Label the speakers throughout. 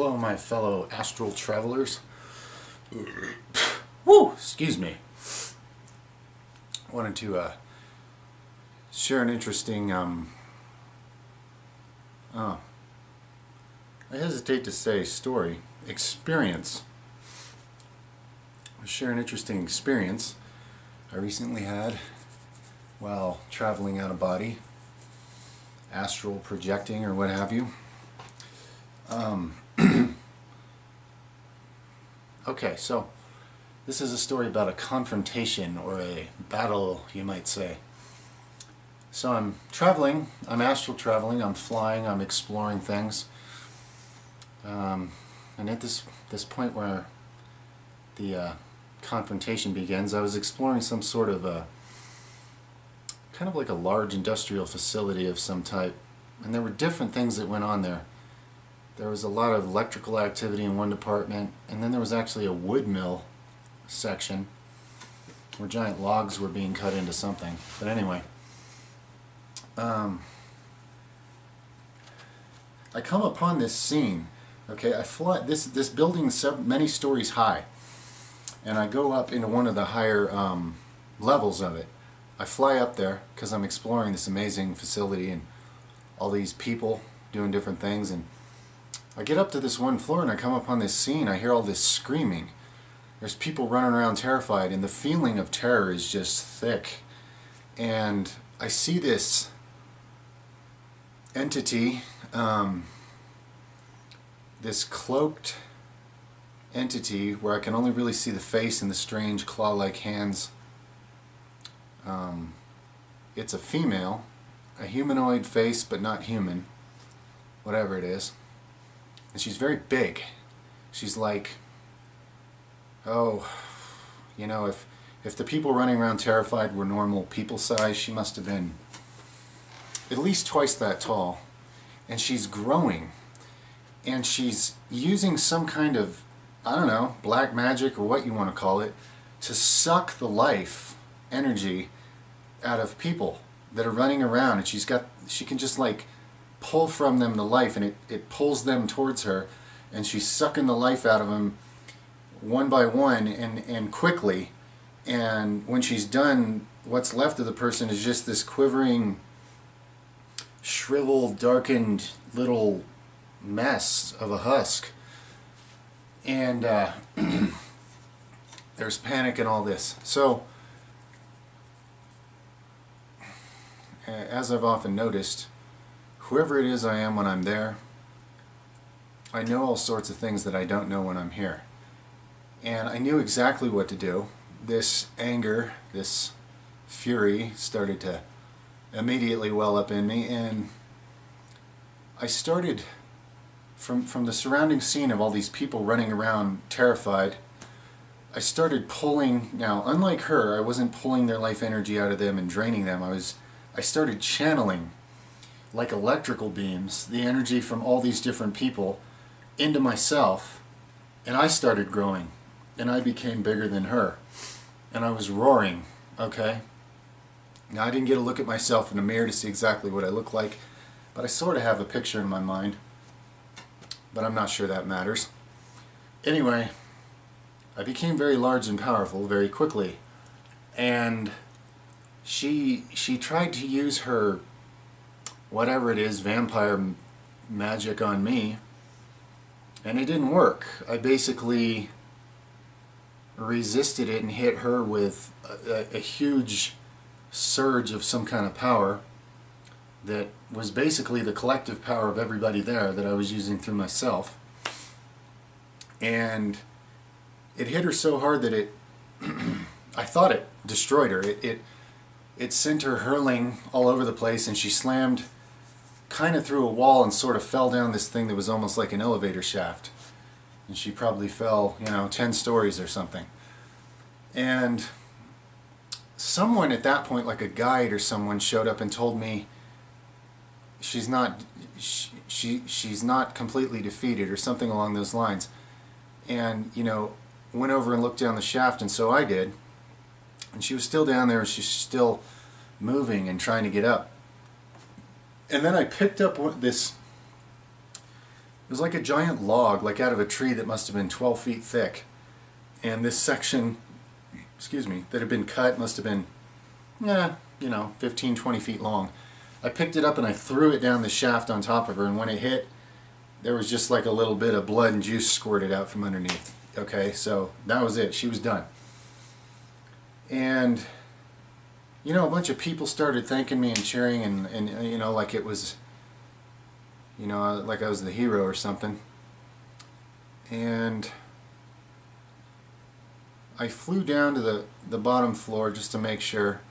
Speaker 1: Hello, my fellow astral travelers. Woo! Excuse me. Wanted to share an interesting, I hesitate to say story, experience. Share an interesting experience I recently had while traveling out of body, astral projecting or what have you. Okay, so this is a story about a confrontation or a battle, you might say. So I'm traveling, I'm astral traveling, I'm flying, I'm exploring things. And at this point where the confrontation begins, I was exploring some sort of a, kind of like a large industrial facility of some type. And there were different things that went on there. There was a lot of electrical activity in one department, and then there was actually a wood mill section where giant logs were being cut into something. But anyway, I come upon this scene. Okay, I fly. This building is many stories high, and I go up into one of the higher levels of it. I fly up there because I'm exploring this amazing facility and all these people doing different things, and I get up to this one floor and I come upon this scene. I hear all this screaming. There's people running around terrified, and the feeling of terror is just thick. And I see this entity, this cloaked entity where I can only really see the face and the strange claw-like hands. It's a female, a humanoid face but not human, whatever it is. And she's very big. She's like, oh, you know, if the people running around terrified were normal people size, she must have been at least twice that tall. And she's growing. And she's using some kind of, I don't know, black magic or what you want to call it, to suck the life energy out of people that are running around. And she can just like pull from them the life, and it pulls them towards her, and she's sucking the life out of them one by one and quickly. And when she's done, what's left of the person is just this quivering, shriveled, darkened little mess of a husk. And there's panic and all this. So as I've often noticed, whoever it is I am when I'm there, I know all sorts of things that I don't know when I'm here. And I knew exactly what to do. This anger, this fury started to immediately well up in me, and I started, from the surrounding scene of all these people running around terrified, I started pulling. Now, unlike her, I wasn't pulling their life energy out of them and draining them. I started channeling, like electrical beams, the energy from all these different people into myself, and I started growing, and I became bigger than her, and I was roaring. Okay, now I didn't get a look at myself in the mirror to see exactly what I look like, but I sort of have a picture in my mind, but I'm not sure that matters. Anyway, I became very large and powerful very quickly, and she tried to use her whatever it is, vampire magic on me, and it didn't work. I basically resisted it and hit her with a huge surge of some kind of power that was basically the collective power of everybody there that I was using through myself. And it hit her so hard that it I thought it destroyed her. It sent her hurling all over the place, and she slammed kind of through a wall and sort of fell down this thing that was almost like an elevator shaft. And she probably fell, 10 stories or something. And someone at that point, like a guide or someone, showed up and told me she's not completely defeated or something along those lines. And, went over and looked down the shaft, and so I did. And she was still down there, and she's still moving and trying to get up. And then I picked up this It was like a giant log, like out of a tree that must have been 12 feet thick. And this section, excuse me, that had been cut must have been, 15, 20 feet long. I picked it up and I threw it down the shaft on top of her, and when it hit, there was just like a little bit of blood and juice squirted out from underneath. Okay, so that was it. She was done. And, a bunch of people started thanking me and cheering, and like it was, like I was the hero or something. And I flew down to the bottom floor just to make sure.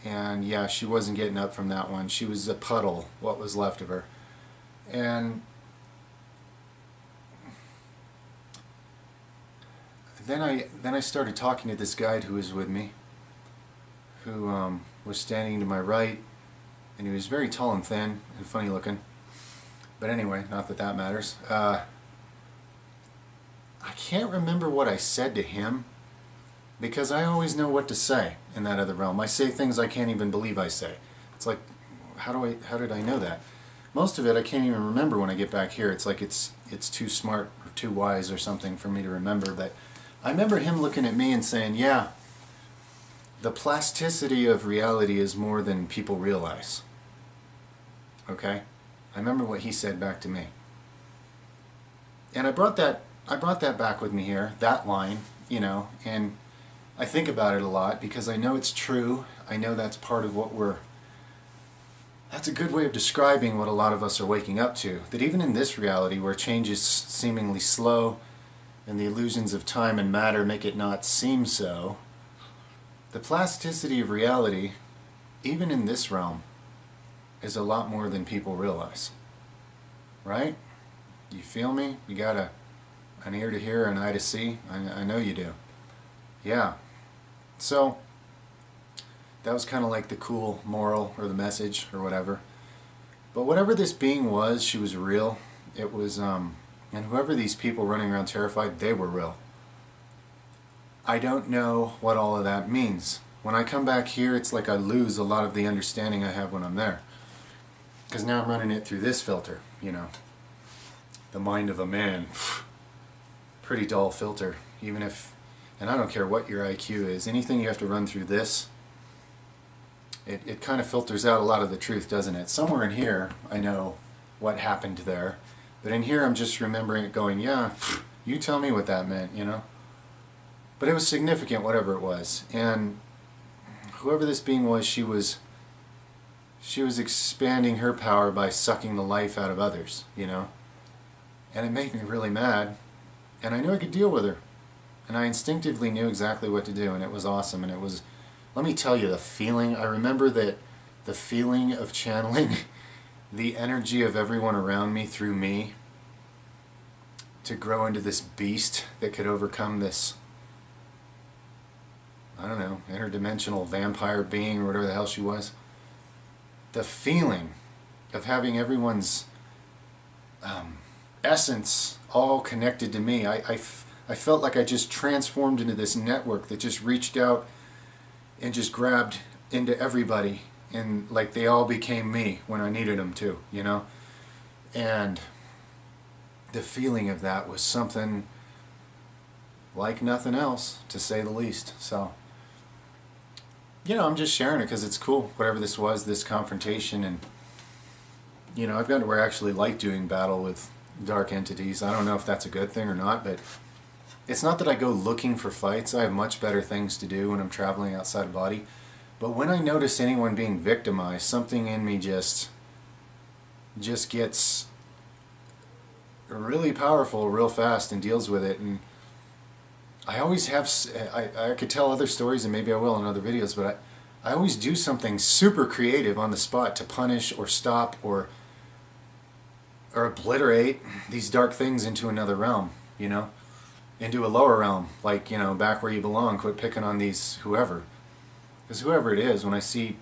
Speaker 1: And yeah, she wasn't getting up from that one. She was a puddle, what was left of her. And then I started talking to this guide who was with me, who was standing to my right, and he was very tall and thin and funny looking. But anyway, not that that matters. I can't remember what I said to him, because I always know what to say in that other realm. I say things I can't even believe I say. It's like, how did I know that? Most of it I can't even remember when I get back here. It's like it's too smart or too wise or something for me to remember. But I remember him looking at me and saying, yeah, the plasticity of reality is more than people realize. Okay? I remember what he said back to me. And I brought that back with me here, that line, and I think about it a lot because I know it's true. I know that's part of that's a good way of describing what a lot of us are waking up to. That even in this reality where change is seemingly slow and the illusions of time and matter make it not seem so, the plasticity of reality, even in this realm, is a lot more than people realize. Right? You feel me? You got an ear to hear, an eye to see? I know you do. Yeah. So, that was kind of like the cool moral or the message or whatever. But whatever this being was, she was real. It was, and whoever these people running around terrified, they were real. I don't know what all of that means. When I come back here, it's like I lose a lot of the understanding I have when I'm there. Because now I'm running it through this filter, The mind of a man. Pretty dull filter, even if, and I don't care what your IQ is, anything you have to run through this, it kind of filters out a lot of the truth, doesn't it? Somewhere in here, I know what happened there, but in here I'm just remembering it going, yeah, you tell me what that meant, But it was significant, whatever it was, and whoever this being was, she was expanding her power by sucking the life out of others, And it made me really mad, and I knew I could deal with her. And I instinctively knew exactly what to do, and it was awesome. And it was, let me tell you, the feeling, I remember that the feeling of channeling the energy of everyone around me through me to grow into this beast that could overcome this, I don't know, interdimensional vampire being or whatever the hell she was. The feeling of having everyone's essence all connected to me. I felt like I just transformed into this network that just reached out and just grabbed into everybody, and like they all became me when I needed them to, And the feeling of that was something like nothing else, to say the least. So, I'm just sharing it because it's cool, whatever this was, this confrontation, and I've gotten to where I actually like doing battle with dark entities. I don't know if that's a good thing or not, but it's not that I go looking for fights. I have much better things to do when I'm traveling outside of body. But when I notice anyone being victimized, something in me just gets really powerful real fast and deals with it. And I always have, I could tell other stories, and maybe I will in other videos, but I always do something super creative on the spot to punish or stop or obliterate these dark things into another realm, into a lower realm, like, back where you belong. Quit picking on these whoever. Because whoever it is, when I see,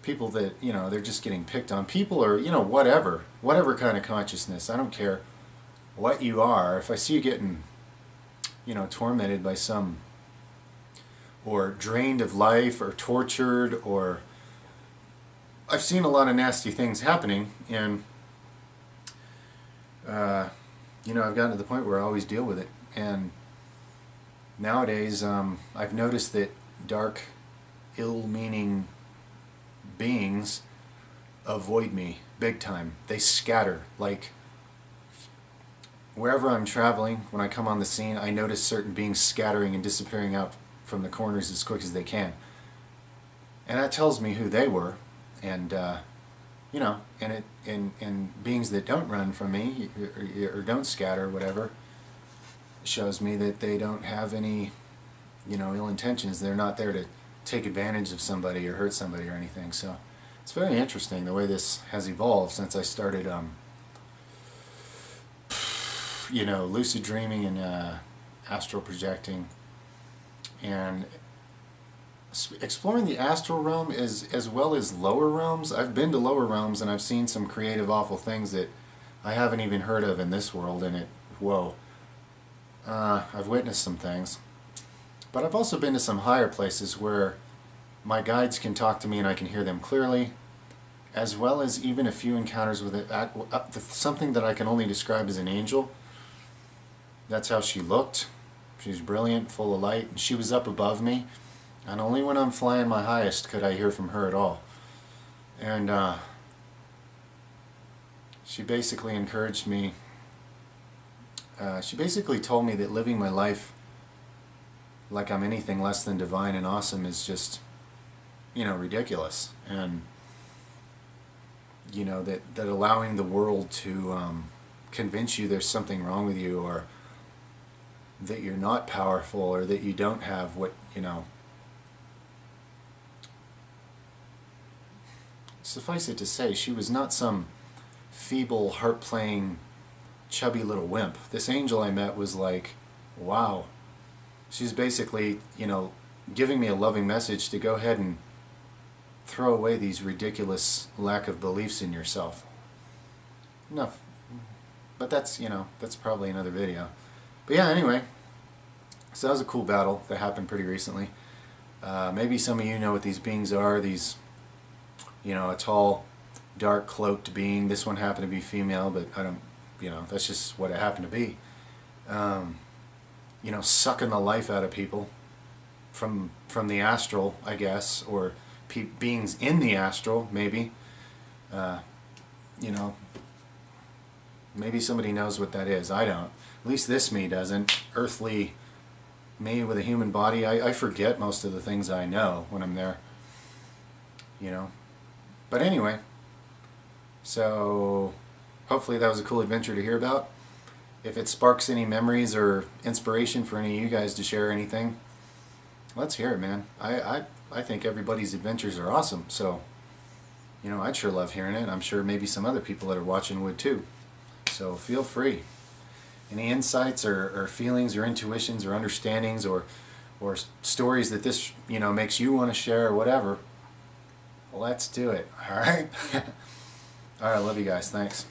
Speaker 1: people that, they're just getting picked on, people or, whatever kind of consciousness, I don't care what you are. If I see you getting, tormented by some, or drained of life, or tortured, or I've seen a lot of nasty things happening, and you know, I've gotten to the point where I always deal with it. And nowadays, I've noticed that dark, ill-meaning beings avoid me big time. They scatter. Like, wherever I'm traveling, when I come on the scene, I notice certain beings scattering and disappearing out from the corners as quick as they can. And that tells me who they were. And, you know, and beings that don't run from me or don't scatter or whatever shows me that they don't have any, you know, ill intentions. They're not there to take advantage of somebody or hurt somebody or anything. So it's very interesting the way this has evolved since I started, you know, lucid dreaming and astral projecting and exploring the astral realm as well as lower realms. I've been to lower realms and I've seen some creative, awful things that I haven't even heard of in this world, and whoa. I've witnessed some things. But I've also been to some higher places where my guides can talk to me and I can hear them clearly, as well as even a few encounters with something that I can only describe as an angel. That's how she looked. She was brilliant, full of light, and she was up above me. And only when I'm flying my highest could I hear from her at all. And she basically encouraged me. She basically told me that living my life like I'm anything less than divine and awesome is just, you know, ridiculous. And, you know, that allowing the world to convince you there's something wrong with you, or that you're not powerful, or that you don't have what, you know. Suffice it to say, she was not some feeble, harp-playing, chubby little wimp. This angel I met was like, wow. She's basically, you know, giving me a loving message to go ahead and throw away these ridiculous lack of beliefs in yourself. Enough. But that's, you know, that's probably another video. But yeah, anyway. So that was a cool battle that happened pretty recently. Maybe some of you know what these beings are. These, you know, a tall, dark, cloaked being. This one happened to be female, but I don't, you know, that's just what it happened to be. You know, sucking the life out of people from the astral, I guess, or beings in the astral, maybe. You know, maybe somebody knows what that is. I don't. At least this me doesn't. Earthly me with a human body, I forget most of the things I know when I'm there. You know. But anyway, so hopefully that was a cool adventure to hear about. If it sparks any memories or inspiration for any of you guys to share anything, let's hear it, man. I think everybody's adventures are awesome, so, you know, I'd sure love hearing it. I'm sure maybe some other people that are watching would too. So feel free. Any insights or feelings or intuitions or understandings or stories that this, you know, makes you want to share or whatever, let's do it. All right? All right, love you guys. Thanks.